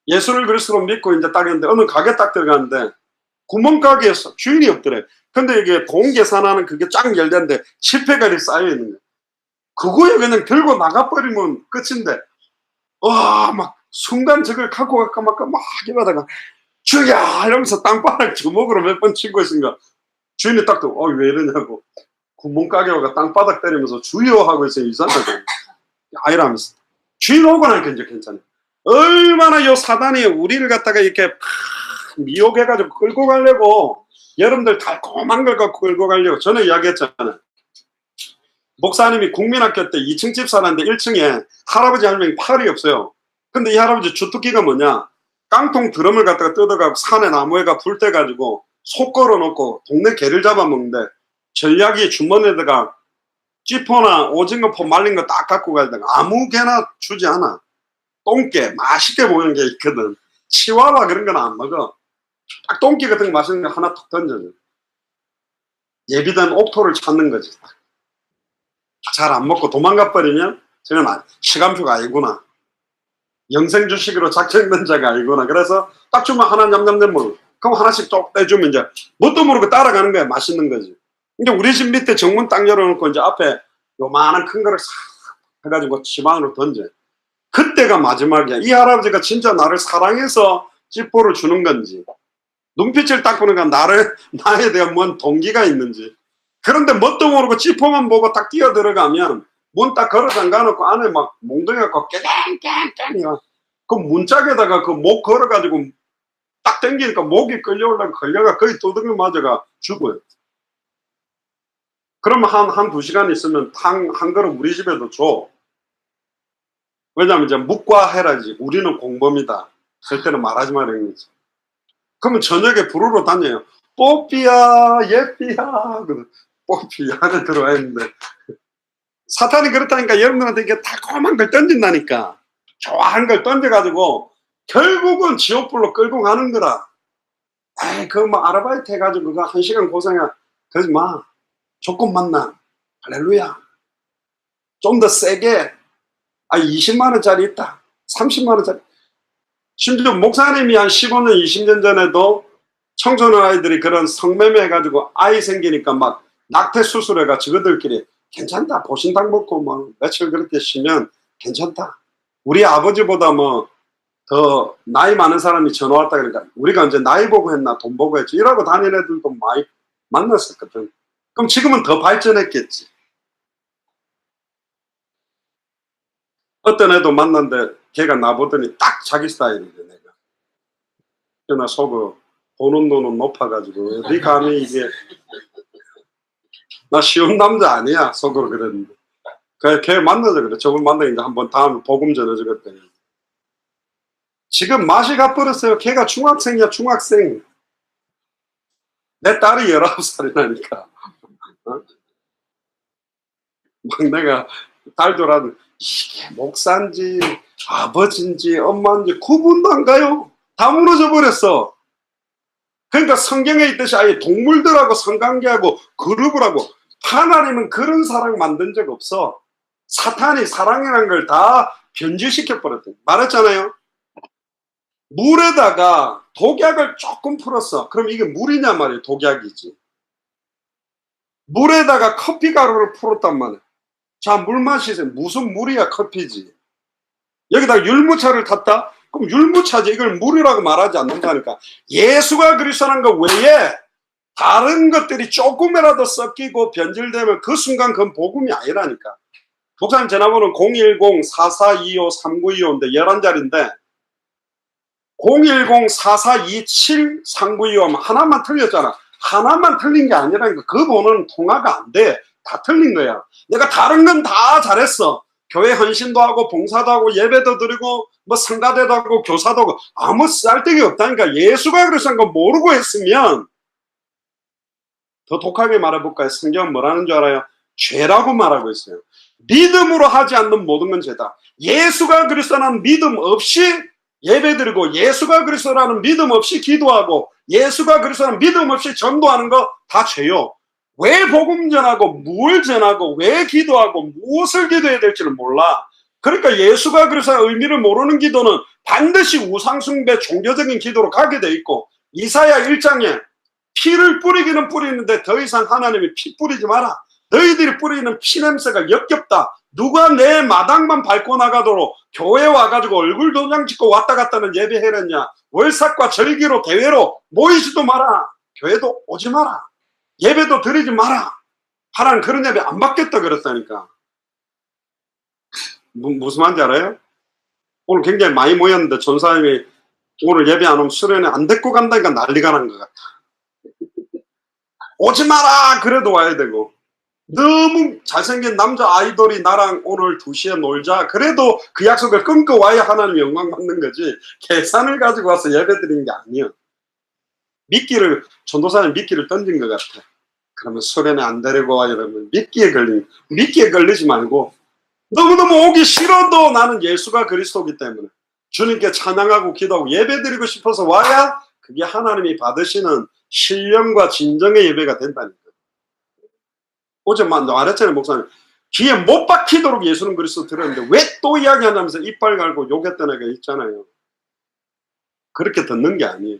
예수를 그리스도로 믿고 이제 딱 했는데 어느 가게 딱 들어갔는데 구멍가게에서 주인이 없더래. 근데 이게 돈 계산하는 그게 쫙 열렸는데 실패가리 쌓여있는 거야. 그거에 그냥 들고 나가버리면 끝인데 와, 막 순간 저걸 갖고 갈까 말까 막 이러다가 주야 이러면서 땅바닥 주먹으로 몇 번 친 것인가. 주인이 딱 듣고 왜 이러냐고. 구멍가게가 땅바닥 때리면서 주여 하고 있어요. 이상하죠. 아이라면서 주인 오고 나니까 이제 괜찮아요. 얼마나 요 사단이 우리를 갖다가 이렇게 미혹해가지고 끌고 가려고 여러분들 달콤한 걸 갖고 끌고 가려고. 저는 이야기했잖아요. 목사님이 국민학교 때 2층 집 살았는데 1층에 할아버지 한 명이 팔이 없어요. 근데 이 할아버지 주특기가 뭐냐, 깡통 드럼을 갖다가 뜯어가고 산에 나무에가 불 떼가지고 속 걸어놓고 동네 개를 잡아먹는데 전략이 주머니에다가 찌포나 오징어포 말린 거 딱 갖고 가다가 아무 개나 주지 않아. 똥개 맛있게 보이는 게 있거든. 치와와 그런 건 안 먹어. 딱 똥개 같은 거 맛있는 거 하나 툭 던져줘. 예비된 옥토를 찾는 거지. 잘 안 먹고 도망가 버리면 저는 시간표가 아니구나. 영생 주식으로 작정된 자가 아니구나. 그래서 딱 주면 하나 냠냠냠 먹어. 그럼 하나씩 쭉 떼주면 이제 뭣도 모르고 따라가는 거야. 맛있는 거지. 이제 우리 집 밑에 정문 딱 열어놓고 이제 앞에 요만한 큰 거를 싹 해가지고 지방으로 던져. 그때가 마지막이야. 이 할아버지가 진짜 나를 사랑해서 찌뽀를 주는 건지, 눈빛을 딱 보니까 나에 대한 뭔 동기가 있는지. 그런데 뭣도 모르고 찌포만 보고 딱 뛰어 들어가면 문 딱 걸어 잠가놓고 안에 막 몽둥이 갖고 깨갱깨갱이야. 그 문짝에다가 그 목 걸어가지고 딱 당기니까 목이 끌려올라가 걸려가 거의 도둑을 맞아가 죽어요. 그러면 한 2시간 있으면 탕 한 그릇 우리 집에도 줘. 왜냐면 이제 묵과 해라지. 우리는 공범이다. 절대로 말하지 말라는 거지. 그러면 저녁에 부르러 다녀요. 뽀삐야, 예삐야. 뽀삐 안에 들어와 있는데. 사탄이 그렇다니까 여러분들한테 이게 달콤한 걸 던진다니까. 좋아하는 걸 던져가지고 결국은 지옥불로 끌고 가는 거라. 에이, 그거 뭐 아르바이트 해가지고 그거 1시간 고생해. 그러지 마. 조건 만남. 할렐루야. 좀 더 세게. 20만원짜리 있다. 30만원짜리. 심지어 목사님이 한 15년, 20년 전에도 청소년 아이들이 그런 성매매 해가지고 아이 생기니까 막 낙태 수술해가 저거들끼리 괜찮다. 보신당 먹고 뭐 며칠 그렇게 쉬면 괜찮다. 우리 아버지보다 뭐 더 나이 많은 사람이 전화 왔다 그러니까 우리가 언제 나이 보고 했나 돈 보고 했지. 이러고 다니는 애들도 많이 만났었거든. 그럼 지금은 더 발전했겠지. 어떤 애도 만났는데 걔가 나보더니 딱 자기 스타일이래. 내가. 그나 속어 보는 눈은 높아가지고 어디 감히 이게. 나 쉬운 남자 아니야 속으로 그랬는데. 걔 만나자 그래. 저분 만나니까 한번 다음에 복음 전해주겠대. 지금 맛이 가버렸어요. 걔가 중학생이야 중학생. 내 딸이 19살이라니까. 어? 막 내가 딸들한테 이게 목사인지 아버지인지 엄마인지 구분도 안 가요. 다 무너져 버렸어. 그러니까 성경에 있듯이 아예 동물들하고 성관계하고 그룹을 하고, 하나님은 그런 사랑 만든 적 없어. 사탄이 사랑이라는 걸 다 변질시켜 버렸대. 말했잖아요. 물에다가 독약을 조금 풀었어. 그럼 이게 물이냐 말이에요. 독약이지. 물에다가 커피 가루를 풀었단 말이에요. 자, 물 마시세요. 무슨 물이야? 커피지. 여기다 율무차를 탔다? 그럼 율무차지. 이걸 물이라고 말하지 않는다니까. 예수가 그리스도라는 것 외에 다른 것들이 조금이라도 섞이고 변질되면 그 순간 그건 복음이 아니라니까. 목사님 전화번호는 010-4425-3925인데 11자리인데 010-4427-3925 하면 하나만 틀렸잖아. 하나만 틀린 게 아니라니까. 그 번호는 통화가 안 돼. 다 틀린 거야. 내가 다른 건 다 잘했어. 교회 헌신도 하고 봉사도 하고 예배도 드리고 뭐 성가대도 하고 교사도 하고 아무 쓸데기 없다니까. 예수가 그랬던 거 모르고 했으면, 더 독하게 말해볼까요? 성경은 뭐라는 줄 알아요? 죄라고 말하고 있어요. 믿음으로 하지 않는 모든 건 죄다. 예수가 그리스도라는 믿음 없이 예배드리고 예수가 그리스도라는 믿음 없이 기도하고 예수가 그리스도라는 믿음 없이 전도하는 거 다 죄요. 왜 복음 전하고 뭘 전하고 왜 기도하고 무엇을 기도해야 될지를 몰라. 그러니까 예수가 그리스도의 의미를 모르는 기도는 반드시 우상숭배 종교적인 기도로 가게 돼 있고, 이사야 1장에 피를 뿌리기는 뿌리는데 더 이상 하나님이 피 뿌리지 마라. 너희들이 뿌리는 피 냄새가 역겹다. 누가 내 마당만 밟고 나가도록 교회 와가지고 얼굴 도장 찍고 왔다 갔다는 예배해랬냐. 월삭과 절기로 대회로 모이지도 마라. 교회도 오지 마라. 예배도 드리지 마라. 하나는 그런 예배 안 받겠다 그랬다니까. 무슨 말인지 알아요? 오늘 굉장히 많이 모였는데 전사님이 오늘 예배 안 오면 수련회 안 데리고 간다니까 난리가 난 것 같아. 오지 마라 그래도 와야 되고, 너무 잘생긴 남자 아이돌이 나랑 오늘 2시에 놀자 그래도 그 약속을 끊고 와야 하나님 영광 받는 거지, 계산을 가지고 와서 예배 드리는 게 아니에요. 미끼를, 전도사님 미끼를 던진 것 같아. 그러면 수련회 안 데리고 와 이러면 미끼에 걸리지 말고, 너무너무 오기 싫어도 나는 예수가 그리스도이기 때문에 주님께 찬양하고 기도하고 예배 드리고 싶어서 와야 그게 하나님이 받으시는 신령과 진정의 예배가 된다니까. 어제 말했잖아요, 목사님. 귀에 못 박히도록 예수는 그리스도 들었는데 왜 또 이야기하냐면서 이빨 갈고 욕했던 애가 있잖아요. 그렇게 듣는 게 아니에요.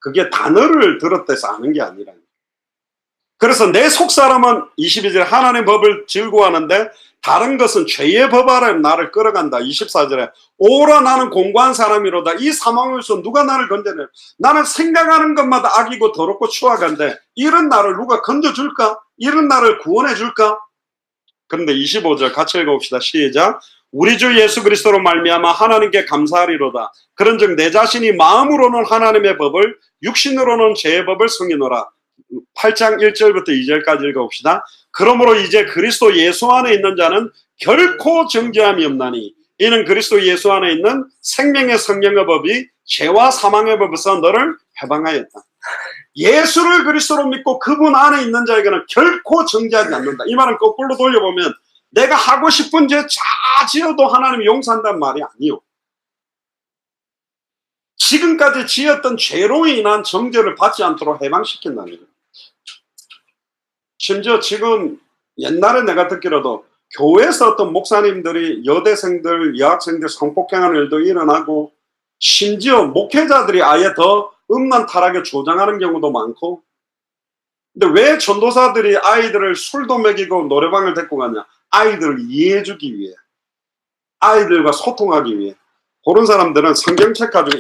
그게 단어를 들었다 해서 아는 게 아니라니까. 그래서 내 속사람은 22절에 하나님의 법을 즐거워하는데 다른 것은 죄의 법 아래 나를 끌어간다. 24절에 오라 나는 공고한 사람이로다. 이 사망에서 누가 나를 건져내. 나는 생각하는 것마다 악이고 더럽고 추악한데 이런 나를 누가 건져줄까? 이런 나를 구원해 줄까? 그런데 25절 같이 읽어봅시다. 시작. 우리 주 예수 그리스도로 말미암아 하나님께 감사하리로다. 그런즉 내 자신이 마음으로는 하나님의 법을 육신으로는 죄의 법을 성이노라. 8장 1절부터 2절까지 읽어봅시다. 그러므로 이제 그리스도 예수 안에 있는 자는 결코 정죄함이 없나니 이는 그리스도 예수 안에 있는 생명의 성령의 법이 죄와 사망의 법에서 너를 해방하였다. 예수를 그리스도로 믿고 그분 안에 있는 자에게는 결코 정죄하지 않는다. 이 말은 거꾸로 돌려보면 내가 하고 싶은 죄 다 지어도 하나님이 용서한다는 말이 아니요. 지금까지 지었던 죄로 인한 정죄를 받지 않도록 해방시킨다는 거예요. 심지어 지금 옛날에 내가 듣기로도 교회에서 어떤 목사님들이 여대생들, 여학생들 성폭행하는 일도 일어나고, 심지어 목회자들이 아예 더 음란 타락에 조장하는 경우도 많고. 근데 왜 전도사들이 아이들을 술도 먹이고 노래방을 데리고 가냐? 아이들을 이해해주기 위해, 아이들과 소통하기 위해. 그런 사람들은 성경책 가지고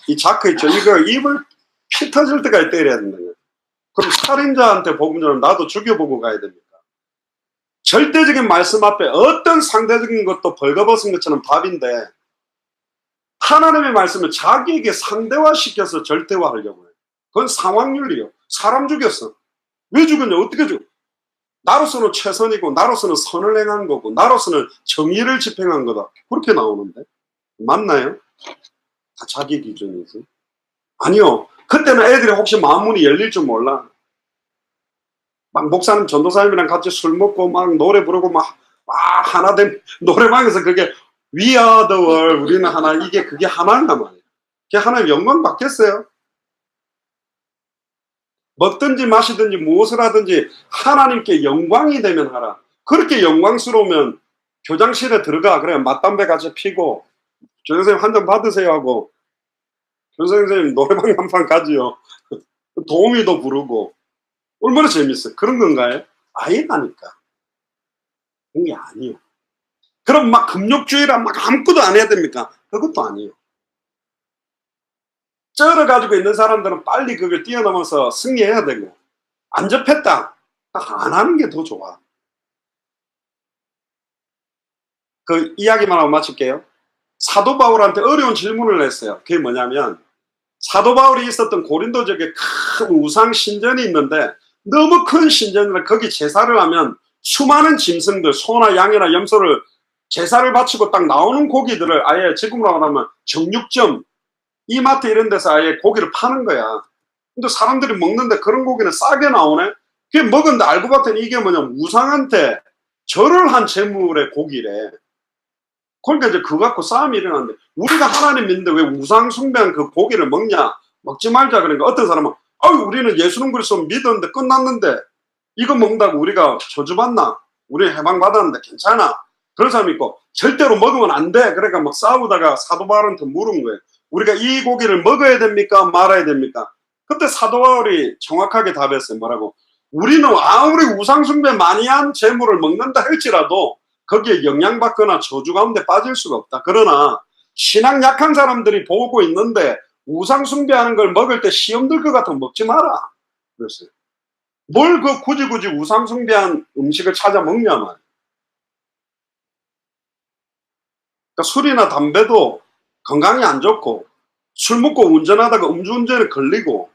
이 자크 있죠? 이거 입을 피 터질 때까지 때려야 된다. 그럼 살인자한테 복음 전하면 나도 죽여보고 가야 됩니까? 절대적인 말씀 앞에 어떤 상대적인 것도 벌거벗은 것처럼 답인데, 하나님의 말씀을 자기에게 상대화시켜서 절대화하려고 해요. 그건 상황윤리요. 사람 죽였어. 왜 죽었냐? 어떻게 죽었냐? 나로서는 최선이고 나로서는 선을 행한 거고 나로서는 정의를 집행한 거다. 그렇게 나오는데 맞나요? 다 자기 기준이지. 아니요. 그때는 애들이 혹시 마음문이 열릴 줄 몰라. 막 목사님 전도사님이랑 같이 술 먹고 막 노래 부르고 막 하나 된 노래방에서 그게 We are the world, 우리는 하나, 이게 그게 하나인가 말이에요. 그게 하나님 영광 받겠어요? 먹든지 마시든지 무엇을 하든지 하나님께 영광이 되면 하라. 그렇게 영광스러우면 교장실에 들어가. 그래 맞담배 같이 피고 교장선생님 한 잔 받으세요 하고 교장선생님 노래방 한 판 가지요. 도우미도 부르고 얼마나 재밌어요. 그런 건가요? 아니라니까. 그런 게 아니에요. 그럼 막 금욕주의라 막 아무것도 안 해야 됩니까? 그것도 아니에요. 쩔어가지고 있는 사람들은 빨리 그걸 뛰어넘어서 승리해야 되고, 안 접했다. 안 하는 게 더 좋아. 그 이야기만 하고 마칠게요. 사도 바울한테 어려운 질문을 했어요. 그게 뭐냐면, 사도 바울이 있었던 고린도 지역에 큰 우상 신전이 있는데, 너무 큰 신전이라 거기 제사를 하면 수많은 짐승들, 소나 양이나 염소를 제사를 바치고 딱 나오는 고기들을 아예 지금으로 말하면 정육점, 이마트 이런 데서 아예 고기를 파는 거야. 근데 사람들이 먹는데 그런 고기는 싸게 나오네? 그게 먹었는데 알고 봤더니 이게 뭐냐면 우상한테 절을 한 제물의 고기래. 그러니까 이제 그거 갖고 싸움이 일어났는데, 우리가 하나님 믿는데 왜 우상 숭배한 그 고기를 먹냐? 먹지 말자. 그러니까 어떤 사람은 아유 우리는 예수는 그리스도 믿었는데 끝났는데 이거 먹는다고 우리가 저주받나? 우리 해방받았는데 괜찮아. 그런 사람이 있고 절대로 먹으면 안 돼. 그러니까 막 싸우다가 사도 바울한테 물은 거예요. 우리가 이 고기를 먹어야 됩니까? 말아야 됩니까? 그때 사도 바울이 정확하게 답했어요. 뭐라고? 우리는 아무리 우상숭배 많이 한 재물을 먹는다 할지라도 거기에 영향받거나 저주 가운데 빠질 수가 없다. 그러나 신앙 약한 사람들이 보고 있는데 우상숭배하는 걸 먹을 때 시험 들 것 같으면 먹지 마라. 그랬어요. 뭘 그 굳이 우상숭배한 음식을 찾아 먹냐 말. 그러니까 술이나 담배도 건강에 안 좋고, 술 먹고 운전하다가 음주운전에 걸리고,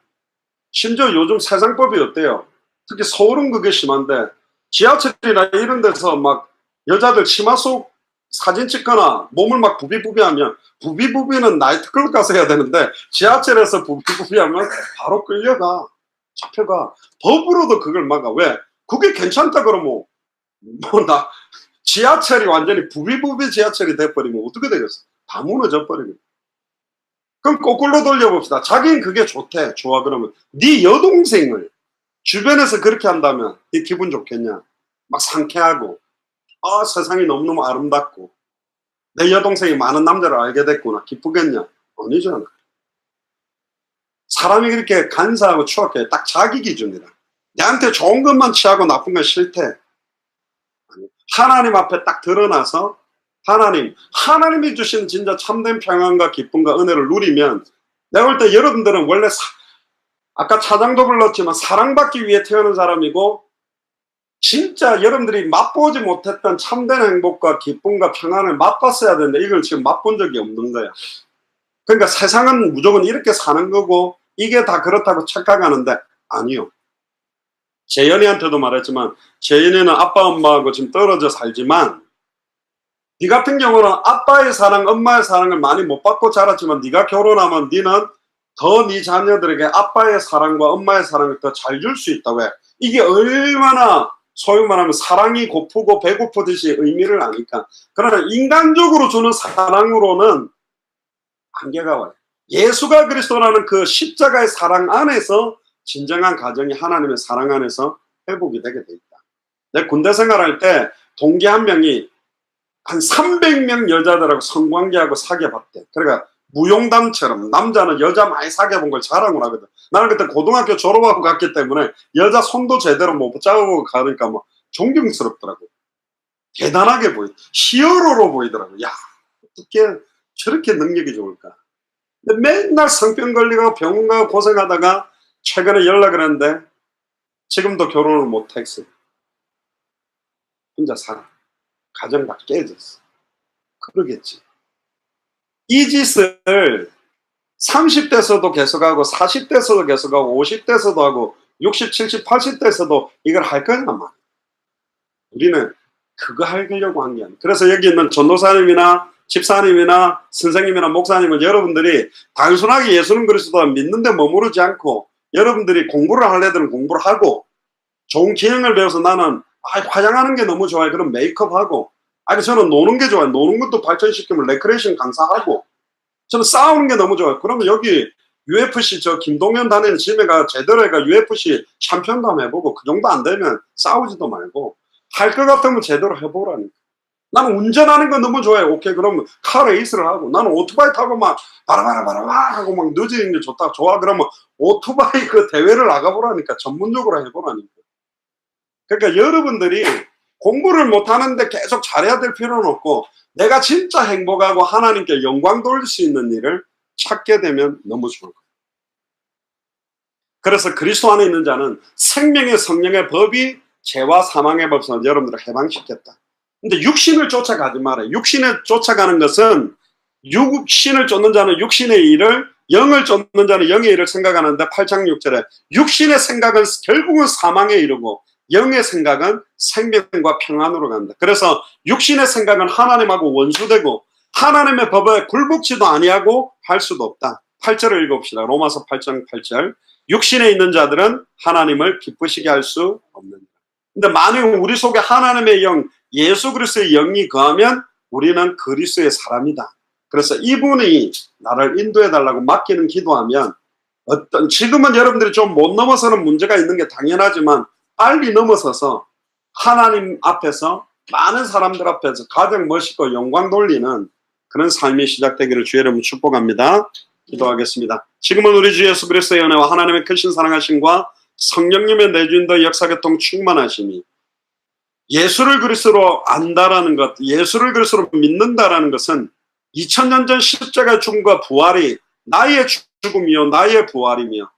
심지어 요즘 세상법이 어때요? 특히 서울은 그게 심한데 지하철이나 이런 데서 막 여자들 치마 속 사진 찍거나 몸을 막 부비부비하면, 부비부비는 나이트클럽 가서 해야 되는데 지하철에서 부비부비하면 바로 끌려가. 잡혀가. 법으로도 그걸 막아. 왜? 그게 괜찮다 그러면 나 지하철이 완전히 부비부비 지하철이 돼버리면 어떻게 되겠어? 다 무너져 버리고. 그럼 거꾸로 돌려봅시다. 자기는 그게 좋대. 좋아. 그러면 네 여동생을 주변에서 그렇게 한다면 네 기분 좋겠냐? 막 상쾌하고, 아 세상이 너무너무 아름답고 내 여동생이 많은 남자를 알게 됐구나 기쁘겠냐? 아니잖아. 사람이 그렇게 간사하고 추악해. 딱 자기 기준이다. 내한테 좋은 것만 취하고 나쁜 건 싫대. 하나님 앞에 딱 드러나서 하나님이 주신 진짜 참된 평안과 기쁨과 은혜를 누리면, 내가 볼 때 여러분들은 원래 아까 차장도 불렀지만 사랑받기 위해 태어난 사람이고, 진짜 여러분들이 맛보지 못했던 참된 행복과 기쁨과 평안을 맛봤어야 되는데 이걸 지금 맛본 적이 없는 거야. 그러니까 세상은 무조건 이렇게 사는 거고 이게 다 그렇다고 착각하는데 아니요. 재현이한테도 말했지만 재현이는 아빠 엄마하고 지금 떨어져 살지만, 네 같은 경우는 아빠의 사랑 엄마의 사랑을 많이 못 받고 자랐지만 네가 결혼하면 네는 더 네 자녀들에게 아빠의 사랑과 엄마의 사랑을 더 잘 줄 수 있다. 왜? 이게 얼마나 소위 말하면 사랑이 고프고 배고프듯이 의미를 아니까. 그러나 인간적으로 주는 사랑으로는 한계가 와요. 예수가 그리스도라는 그 십자가의 사랑 안에서 진정한 가정이 하나님의 사랑 안에서 회복이 되게 돼 있다. 내 군대 생활할 때 동기 한 명이 한 300명 여자들하고 성관계하고 사귀어봤대. 그러니까 무용담처럼 남자는 여자 많이 사귀어본 걸 자랑을 하거든. 나는 그때 고등학교 졸업하고 갔기 때문에 여자 손도 제대로 못 잡고 가니까 뭐 존경스럽더라고. 대단하게 보이. 히어로로 보이더라고. 야, 어떻게 저렇게 능력이 좋을까. 근데 맨날 성병 걸리고 병원 가고 고생하다가 최근에 연락을 했는데 지금도 결혼을 못했어요. 혼자 살아. 가정 다 깨졌어. 그러겠지. 이 짓을 30대에서도 계속하고 40대에서도 계속하고 50대에서도 하고 60, 70, 80대에서도 이걸 할 거란 말이에요. 우리는 그거 하려고 한 게 아니에요. 그래서 여기 있는 전도사님이나 집사님이나 선생님이나 목사님은 여러분들이 단순하게 예수는 그리스도 믿는데 머무르지 않고 여러분들이 공부를 할 애들은 공부를 하고 좋은 기능을 배워서 나는 화장하는 게 너무 좋아요. 그럼 메이크업하고 저는 노는 게 좋아요. 노는 것도 발전시키면 레크레이션 강사하고 저는 싸우는 게 너무 좋아요. 그러면 여기 UFC 저 김동현 다니는 집에가 제대로 해가 UFC 챔피언도 한번 해보고 그 정도 안 되면 싸우지도 말고 할 것 같으면 제대로 해보라니까. 나는 운전하는 거 너무 좋아해. 오케이, 그러면 카 레이스를 하고 나는 오토바이 타고 막 바라바라바라 하고 막 늦어지는 게 좋다. 좋아. 그러면 오토바이 그 대회를 나가보라니까. 전문적으로 해보라니까. 그러니까 여러분들이 공부를 못하는데 계속 잘해야 될 필요는 없고 내가 진짜 행복하고 하나님께 영광 돌릴 수 있는 일을 찾게 되면 너무 좋을 거예요. 그래서 그리스도 안에 있는 자는 생명의 성령의 법이 죄와 사망의 법에서 여러분들을 해방시켰다. 근데 육신을 쫓아가지 말아요. 육신을 쫓아가는 것은 육신을 쫓는 자는 육신의 일을 영을 쫓는 자는 영의 일을 생각하는데 8장 6절에 육신의 생각은 결국은 사망에 이르고 영의 생각은 생명과 평안으로 간다. 그래서 육신의 생각은 하나님하고 원수되고 하나님의 법에 굴복지도 아니하고 할 수도 없다. 8절을 읽어봅시다. 로마서 8장 8절. 육신에 있는 자들은 하나님을 기쁘시게 할 수 없는다. 근데 만약 우리 속에 하나님의 영, 예수 그리스도의 영이 거하면 우리는 그리스도의 사람이다. 그래서 이분이 나를 인도해 달라고 맡기는 기도하면 지금은 여러분들이 좀 못 넘어서는 문제가 있는 게 당연하지만 빨리 넘어서서 하나님 앞에서 많은 사람들 앞에서 가장 멋있고 영광 돌리는 그런 삶이 시작되기를 주의 이름으로 축복합니다. 기도하겠습니다. 지금은 우리 주 예수 그리스도의 은혜와 하나님의 크신 사랑하심과 성령님의 내주인도 역사교통 충만하심이 예수를 그리스도로 안다라는 것, 예수를 그리스도로 믿는다라는 것은 2000년 전 십자가 죽음과 부활이 나의 죽음이요 나의 부활이며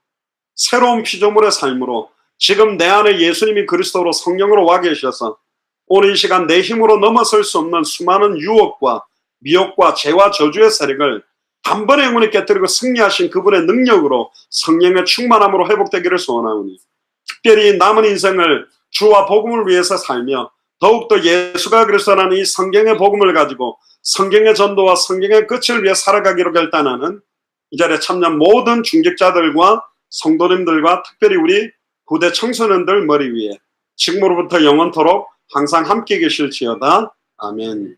새로운 피조물의 삶으로 지금 내 안에 예수님이 그리스도로 성령으로 와 계셔서 오늘 이 시간 내 힘으로 넘어설 수 없는 수많은 유혹과 미혹과 죄와 저주의 세력을 단번에 영원히 깨뜨리고 승리하신 그분의 능력으로 성령의 충만함으로 회복되기를 소원하오니 특별히 남은 인생을 주와 복음을 위해서 살며 더욱더 예수가 그리스도라는 이 성경의 복음을 가지고 성경의 전도와 성경의 끝을 위해 살아가기로 결단하는 이 자리에 참여한 모든 중직자들과 성도님들과 특별히 우리 부대 청소년들 머리 위에 지금으로부터 영원토록 항상 함께 계실지어다. 아멘.